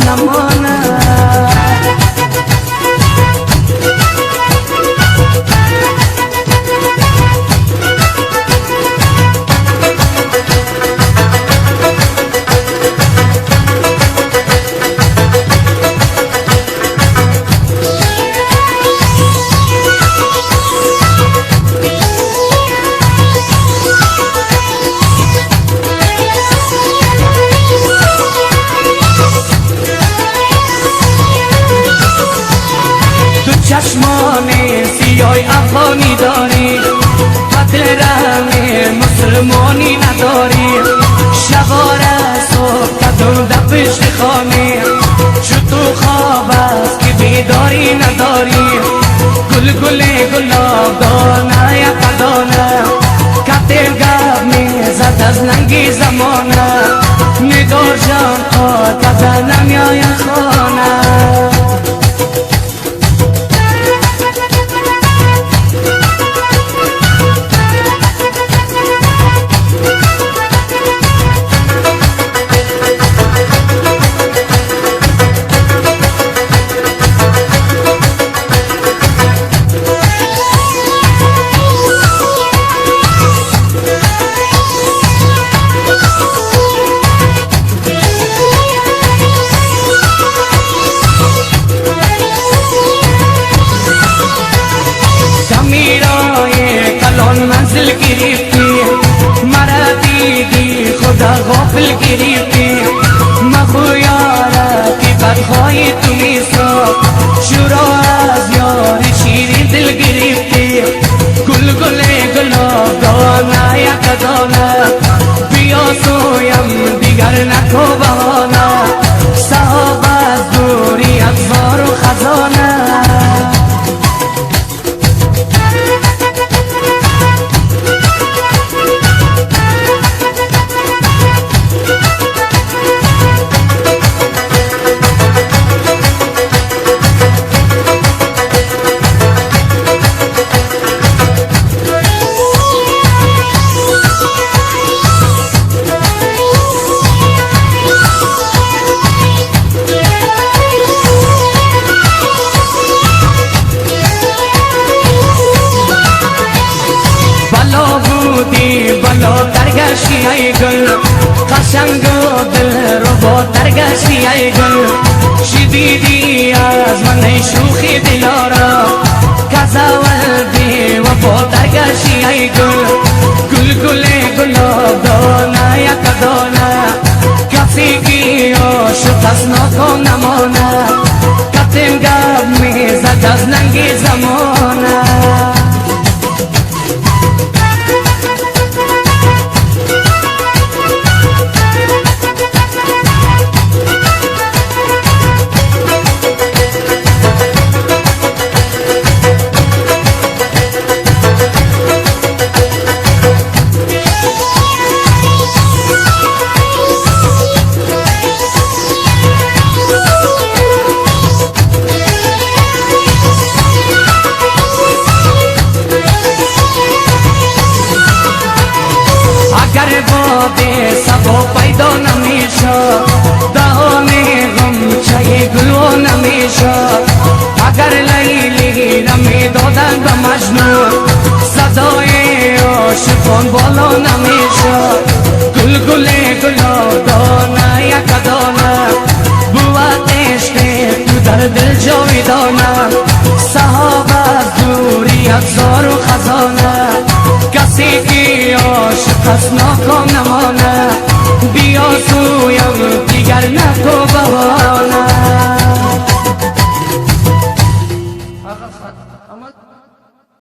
نمانه. چشمان سیای افغانی داری، قتل رحم مسلمانی نداری. شباره صبح کدون در پشت خانه، چو تو خواب است که بیداری نداری. گل گل گلاب دانه یک دانه، کتل گب میزد از ننگی زمانه. نگار جان خود کده نمیای خانه. منزل گرفتی مرا دیدی خدا غافل گرفتی. مخو یاره که بدخواهی تو میسا، شورا از یار شیرین دل گرفتی. گل گل گلاب دانه یک دانه، بیا سویم دیگر نکو بهانه. صحاب از دوری ابزار و خزانه. بلا درگشتی ای گل، قشنگ و دل رو با درگشتی ای گل. شدیدی از من شوخی دلارا، کزاول بی وفا درگشتی ای گل. گل گل گلاب دانه یک دانه، کسی کی عاشق از ناکام نمانه. کتم گب میزد از ننگی زمانه. سبا پیدا نمیشه، دهان غمچه گلو نمیشه. اگر لیلی نمیدادن به مجنون، صدای عاشقان بالا نمیشه. گل گل گلاب دانه یک دانه، بود عشق تو در دل جاویدانه. صحاب از دوری ابزار و خزانه، کسی که عاشق از ناکام نمانه. بیا سویم دیگر نکو بهانه.